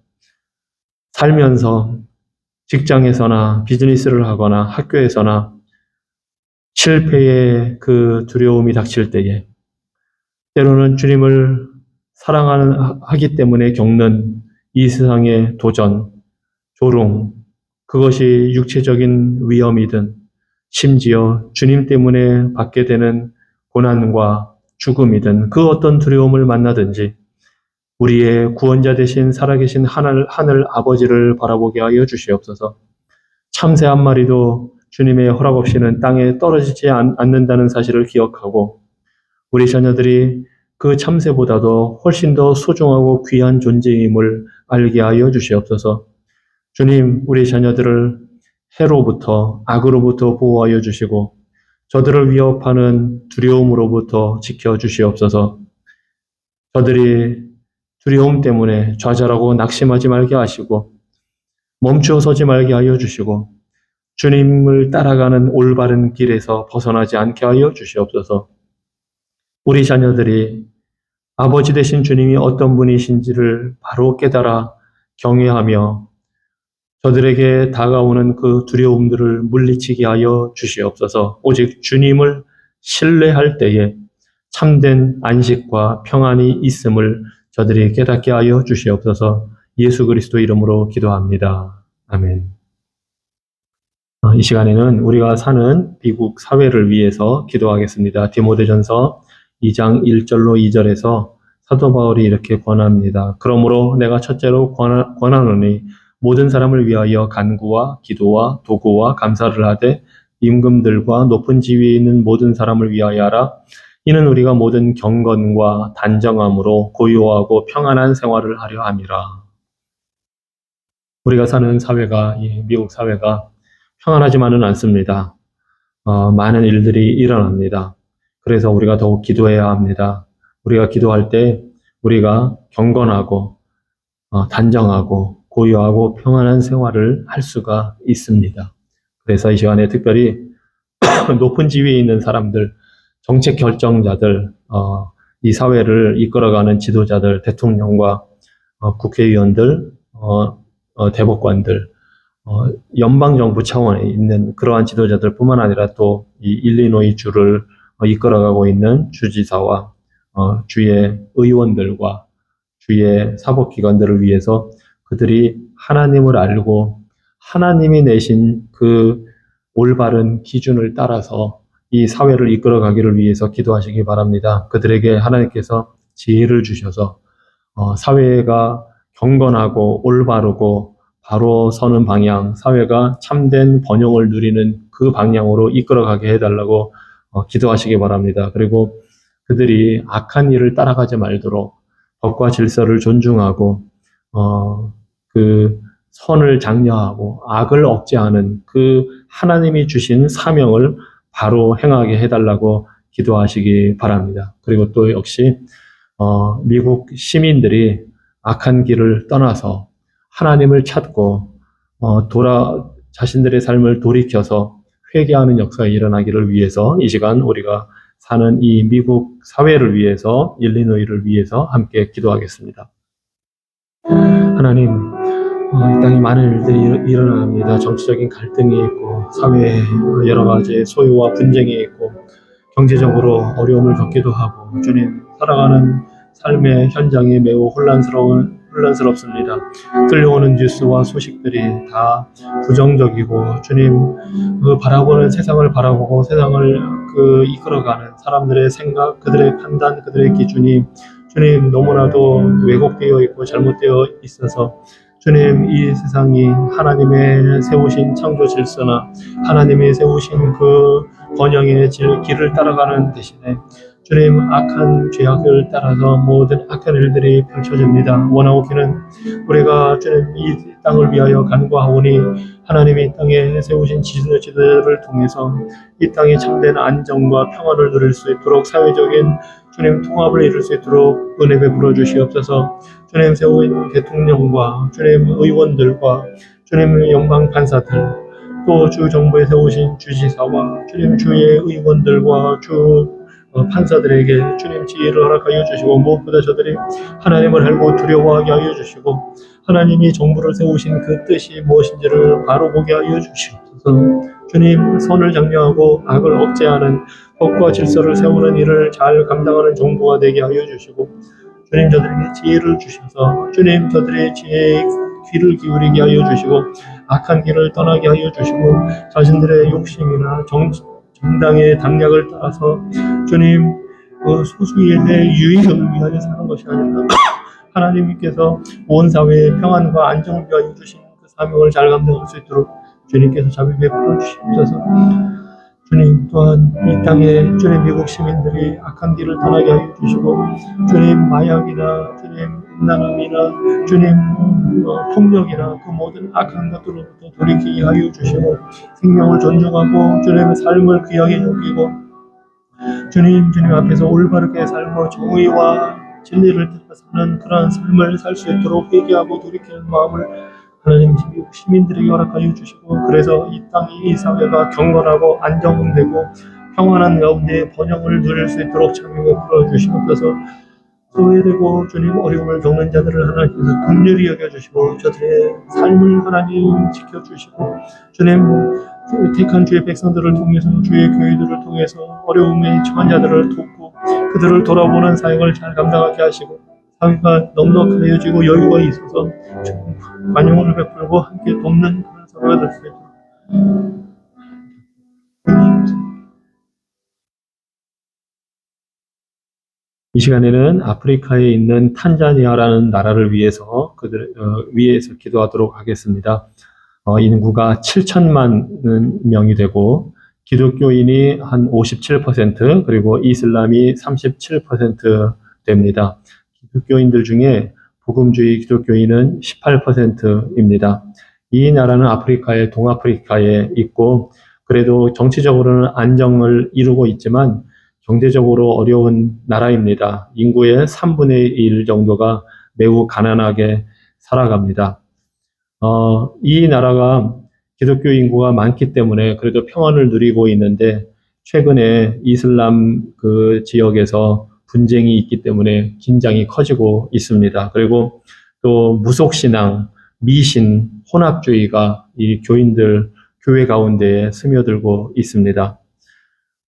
살면서 직장에서나 비즈니스를 하거나 학교에서나 실패의 그 두려움이 닥칠 때에 때로는 주님을 사랑하기 때문에 겪는 이 세상의 도전, 조롱, 그것이 육체적인 위험이든 심지어 주님 때문에 받게 되는 고난과 죽음이든 그 어떤 두려움을 만나든지 우리의 구원자 되신 살아계신 하늘 아버지를 바라보게 하여 주시옵소서. 참새 한 마리도 주님의 허락 없이는 땅에 떨어지지 않는다는 사실을 기억하고 우리 자녀들이 그 참새보다도 훨씬 더 소중하고 귀한 존재임을 알게 하여 주시옵소서. 주님, 우리 자녀들을 해로부터 악으로부터 보호하여 주시고 저들을 위협하는 두려움으로부터 지켜 주시옵소서. 저들이 두려움 때문에 좌절하고 낙심하지 말게 하시고 멈추어 서지 말게 하여 주시고 주님을 따라가는 올바른 길에서 벗어나지 않게 하여 주시옵소서. 우리 자녀들이 아버지 되신 주님이 어떤 분이신지를 바로 깨달아 경외하며 저들에게 다가오는 그 두려움들을 물리치게 하여 주시옵소서. 오직 주님을 신뢰할 때에 참된 안식과 평안이 있음을 저들이 깨닫게 하여 주시옵소서. 예수 그리스도 이름으로 기도합니다. 아멘. 이 시간에는 우리가 사는 미국 사회를 위해서 기도하겠습니다. 디모데전서 2장 1절로 2절에서 사도 바울이 이렇게 권합니다. 그러므로 내가 첫째로 권하노니 모든 사람을 위하여 간구와 기도와 도구와 감사를 하되 임금들과 높은 지위에 있는 모든 사람을 위하여 하라. 이는 우리가 모든 경건과 단정함으로 고요하고 평안한 생활을 하려 함이라. 우리가 사는 사회가, 미국 사회가 평안하지만은 않습니다. 많은 일들이 일어납니다. 그래서 우리가 더욱 기도해야 합니다. 우리가 기도할 때 우리가 경건하고 단정하고 고요하고 평안한 생활을 할 수가 있습니다. 그래서 이 시간에 특별히 높은 지위에 있는 사람들, 정책 결정자들, 이 사회를 이끌어가는 지도자들, 대통령과 국회의원들, 대법관들, 연방정부 차원에 있는 그러한 지도자들뿐만 아니라 또 이 일리노이 주를 이끌어가고 있는 주지사와 주의 의원들과 주의 사법기관들을 위해서 그들이 하나님을 알고 하나님이 내신 그 올바른 기준을 따라서 이 사회를 이끌어가기를 위해서 기도하시기 바랍니다. 그들에게 하나님께서 지혜를 주셔서 사회가 경건하고 올바르고 바로 서는 방향, 사회가 참된 번영을 누리는 그 방향으로 이끌어가게 해달라고 기도하시기 바랍니다. 그리고 그들이 악한 일을 따라가지 말도록 법과 질서를 존중하고 그 선을 장려하고 악을 억제하는 그 하나님이 주신 사명을 바로 행하게 해달라고 기도하시기 바랍니다. 그리고 또 역시 미국 시민들이 악한 길을 떠나서 하나님을 찾고 자신들의 삶을 돌이켜서 회개하는 역사가 일어나기를 위해서 이 시간 우리가 사는 이 미국 사회를 위해서 일리노이를 위해서 함께 기도하겠습니다. 하나님, 이 땅에 많은 일들이 일어납니다. 정치적인 갈등이 있고 사회에 여러 가지 소유와 분쟁이 있고 경제적으로 어려움을 겪기도 하고 주님, 살아가는 삶의 현장이 매우 혼란스럽습니다. 들려오는 뉴스와 소식들이 다 부정적이고 주님, 바라보는 세상을 바라보고 세상을 이끌어가는 사람들의 생각, 그들의 판단, 그들의 기준이 주님 너무나도 왜곡되어 있고 잘못되어 있어서 주님, 이 세상이 하나님의 세우신 창조 질서나 하나님의 세우신 그 번영의 길을 따라가는 대신에 주님, 악한 죄악을 따라서 모든 악한 일들이 펼쳐집니다. 원하옵기는 우리가 주님 이 땅을 위하여 간구하오니 하나님이 이 땅에 세우신 지도자들을 통해서 이 땅에 참된 안정과 평안을 누릴 수 있도록 사회적인 주님 통합을 이룰 수 있도록 은혜 베풀어 주시옵소서. 주님 세우신 대통령과 주님 의원들과 주님 영광 판사들 또 주 정부에 세우신 주지사와 주님 주의 의원들과 주 판사들에게 주님 지혜를 허락하여 주시고 무엇보다 저들이 하나님을 알고 두려워하게 하여 주시고 하나님이 정부를 세우신 그 뜻이 무엇인지를 바로 보게 하여 주시옵소서. 주님 선을 장려하고 악을 억제하는 법과 질서를 세우는 일을 잘 감당하는 정부가 되게 하여 주시고 주님 저들에게 지혜를 주셔서 주님 저들의 지혜에 귀를 기울이게 하여 주시고 악한 길을 떠나게 하여 주시고 자신들의 욕심이나 정당의 당략을 따라서 주님 그 소수의 유익을 위하여 사는 것이 아니라 하나님께서 온 사회의 평안과 안정을 위하여 주신 그 사명을 잘 감당할 수 있도록 주님께서 자비 베풀어 주시옵소서. 주님 또한 이 땅에 주님 미국 시민들이 악한 길을 떠나게 하여 주시고 주님 마약이나 주님 음란함이나 주님 폭력이나 그 모든 악한 것들로부터 돌이키게 하여 주시고 생명을 존중하고 주님의 삶을 귀하게 여기고 주님 앞에서 올바르게 살고 정의와 진리를 따라 사는 그러한 삶을 살 수 있도록 회개하고 돌이키는 마음을 하나님 미국 시민들에게 허락하여 주시고 그래서 이 땅이 이 사회가 경건하고 안정되고 평안한 가운데 번영을 누릴 수 있도록 참여해 풀어주시옵소서. 소외되고 주님 어려움을 겪는 자들을 하나님께서 긍휼히 여겨주시고 저들의 삶을 하나님 지켜주시고 주님 택한 주의 백성들을 통해서 주의 교회들을 통해서 어려움에 처한 자들을 돕고 그들을 돌아보는 사역을 잘 감당하게 하시고 사회가 넉넉해지고 여유가 있어서 관용을 베풀고 함께 돕는 그런 사회가 될 수 있도록 이 시간에는 아프리카에 있는 탄자니아라는 나라를 위해서 위해서 기도하도록 하겠습니다. 인구가 7천만 명이 되고 기독교인이 한 57% 그리고 이슬람이 37% 됩니다. 기독교인들 중에 복음주의 기독교인은 18%입니다. 이 나라는 아프리카의 동아프리카에 있고 그래도 정치적으로는 안정을 이루고 있지만 경제적으로 어려운 나라입니다. 인구의 3분의 1 정도가 매우 가난하게 살아갑니다. 이 나라가 기독교 인구가 많기 때문에 그래도 평안을 누리고 있는데 최근에 이슬람 그 지역에서 분쟁이 있기 때문에 긴장이 커지고 있습니다. 그리고 또 무속신앙, 미신, 혼합주의가 이 교회 가운데에 스며들고 있습니다.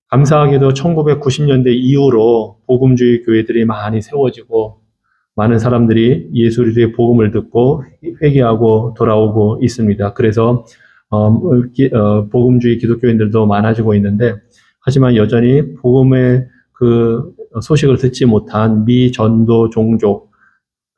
감사하게도 1990년대 이후로 복음주의 교회들이 많이 세워지고 많은 사람들이 예수 그리스도의 복음을 듣고 회개하고 돌아오고 있습니다. 그래서 복음주의 기독교인들도 많아지고 있는데 하지만 여전히 복음의 그 소식을 듣지 못한 미전도 종족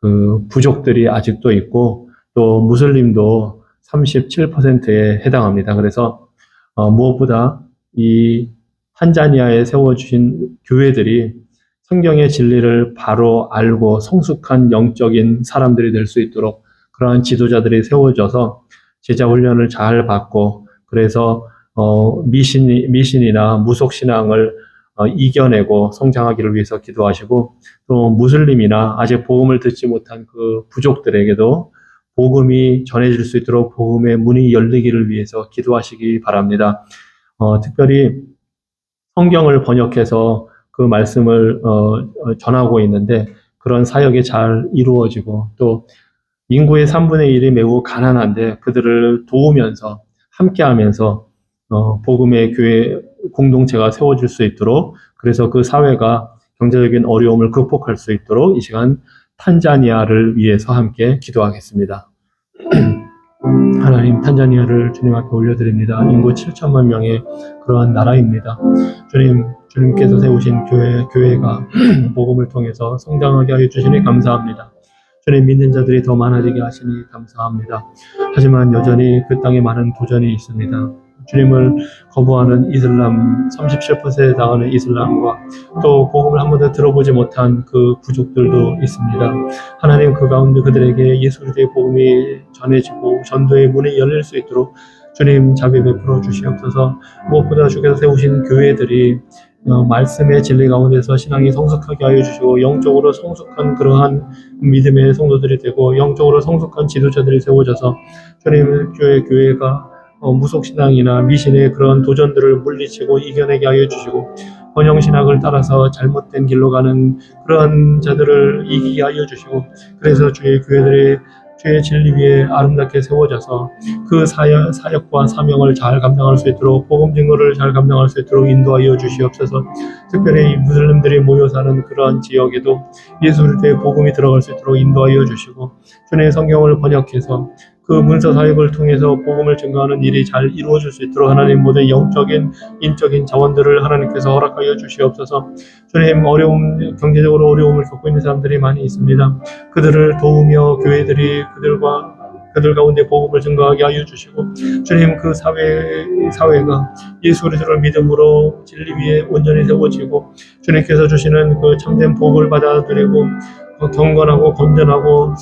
그 부족들이 아직도 있고 또 무슬림도 37%에 해당합니다. 그래서 무엇보다 이 탄자니아에 세워주신 교회들이 성경의 진리를 바로 알고 성숙한 영적인 사람들이 될 수 있도록 그러한 지도자들이 세워져서 제자 훈련을 잘 받고 그래서 미신이나 무속신앙을 이겨내고 성장하기를 위해서 기도하시고 또 무슬림이나 아직 복음을 듣지 못한 그 부족들에게도 복음이 전해질 수 있도록 복음의 문이 열리기를 위해서 기도하시기 바랍니다. 특별히 성경을 번역해서 그 말씀을 전하고 있는데 그런 사역이 잘 이루어지고 또 인구의 3분의 1이 매우 가난한데 그들을 도우면서 함께하면서 복음의 교회 공동체가 세워질 수 있도록 그래서 그 사회가 경제적인 어려움을 극복할 수 있도록 이 시간 탄자니아를 위해서 함께 기도하겠습니다. 하나님 탄자니아를 주님 앞에 올려드립니다. 인구 7천만 명의 그러한 나라입니다. 주님께서 세우신 교회가 복음을 통해서 성장하게 하여 주시니 감사합니다. 주님 믿는 자들이 더 많아지게 하시니 감사합니다. 하지만 여전히 그 땅에 많은 도전이 있습니다. 주님을 거부하는 이슬람, 37%에 해당하는 이슬람과 또 복음을 한 번도 들어보지 못한 그 부족들도 있습니다. 하나님 그 가운데 그들에게 예수 그리스도의 복음이 전해지고 전도의 문이 열릴 수 있도록 주님 자비 베풀어 주시옵소서. 무엇보다 주께서 세우신 교회들이 말씀의 진리 가운데서 신앙이 성숙하게 하여 주시고 영적으로 성숙한 그러한 믿음의 성도들이 되고 영적으로 성숙한 지도자들이 세워져서 주님 교회가 무속신앙이나 미신의 그런 도전들을 물리치고 이겨내게 하여 주시고 번영신학을 따라서 잘못된 길로 가는 그러한 자들을 이기게 하여 주시고 그래서 주의 교회들이 주의 진리 위에 아름답게 세워져서 그 사역과 사명을 잘 감당할 수 있도록 복음 증거를 잘 감당할 수 있도록 인도하여 주시옵소서. 특별히 무슬림들이 모여 사는 그러한 지역에도 예수 그리스도의 복음이 들어갈 수 있도록 인도하여 주시고 주님의 성경을 번역해서 그 문서 사역을 통해서 복음을 증거하는 일이 잘 이루어질 수 있도록 하나님 모든 영적인 인적인 자원들을 하나님께서 허락하여 주시옵소서. 주님 경제적으로 어려움을 겪고 있는 사람들이 많이 있습니다. 그들을 도우며 교회들이 그들 가운데 복음을 증거하게 하여 주시고 주님 그 사회가 예수 그리스도를 믿음으로 진리 위에 온전히 세워지고 주님께서 주시는 그 참된 복을 받아들이고 경건하고 건전하고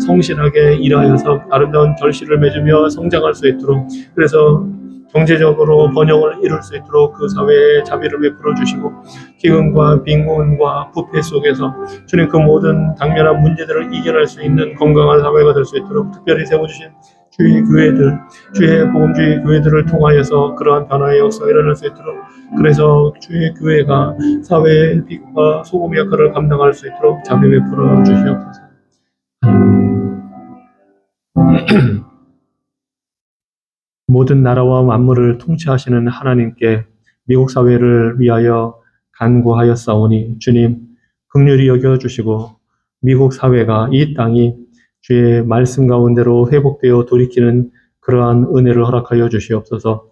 성실하게 일하여서 아름다운 결실을 맺으며 성장할 수 있도록 그래서 경제적으로 번영을 이룰 수 있도록 그 사회에 자비를 베풀어 주시고 기근과 빈곤과 부패 속에서 주님 그 모든 당면한 문제들을 이겨낼 수 있는 건강한 사회가 될 수 있도록 특별히 세워주신 주의 교회들, 주의 복음주의 교회들을 통하여서 그러한 변화의 역사가 일어날 수 있도록 그래서 주의 교회가 사회의 빛과 소금의 역할을 감당할 수 있도록 자비 베풀어 주시옵소서. 모든 나라와 만물을 통치하시는 하나님께 미국 사회를 위하여 간구하였사오니 주님 긍휼히 여겨주시고 미국 사회가 이 땅이 주의 말씀 가운데로 회복되어 돌이키는 그러한 은혜를 허락하여 주시옵소서.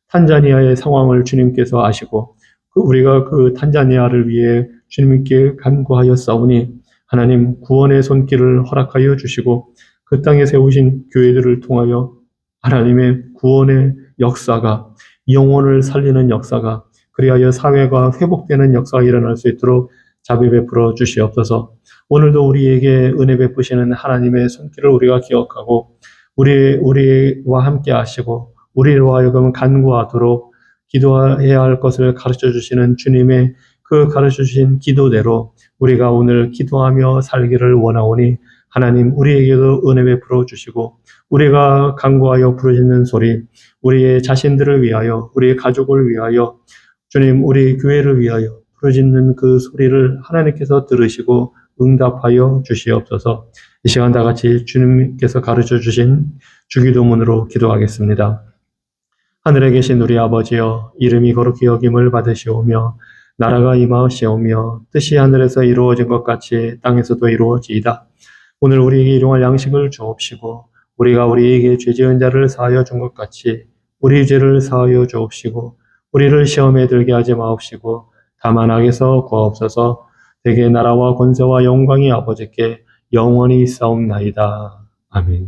탄자니아의 상황을 주님께서 아시고 우리가 그 탄자니아를 위해 주님께 간구하였사오니 하나님 구원의 손길을 허락하여 주시고 그 땅에 세우신 교회들을 통하여 하나님의 구원의 역사가 영혼을 살리는 역사가 그리하여 사회가 회복되는 역사가 일어날 수 있도록 자비 베풀어 주시옵소서. 오늘도 우리에게 은혜 베푸시는 하나님의 손길을 우리가 기억하고 우리와 함께 하시고 우리로 하여금 간구하도록 기도해야 할 것을 가르쳐 주시는 주님의 그 가르쳐 주신 기도대로 우리가 오늘 기도하며 살기를 원하오니 하나님 우리에게도 은혜 베풀어 주시고 우리가 간구하여 부르짖는 소리 우리의 자신들을 위하여 우리의 가족을 위하여 주님 우리 교회를 위하여 부르짖는 그 소리를 하나님께서 들으시고 응답하여 주시옵소서. 이 시간 다 같이 주님께서 가르쳐 주신 주기도문으로 기도하겠습니다. 하늘에 계신 우리 아버지여 이름이 거룩히 여김을 받으시오며 나라가 임하시오며 뜻이 하늘에서 이루어진 것 같이 땅에서도 이루어지이다. 오늘 우리에게 일용할 양식을 주옵시고 우리가 우리에게 죄지은 자를 사하여 준 것 같이 우리 죄를 사하여 주옵시고 우리를 시험에 들게 하지 마옵시고 다만 악에서 구하옵소서. 대개 나라와 권세와 영광이 아버지께 영원히 있사옵나이다. 아멘.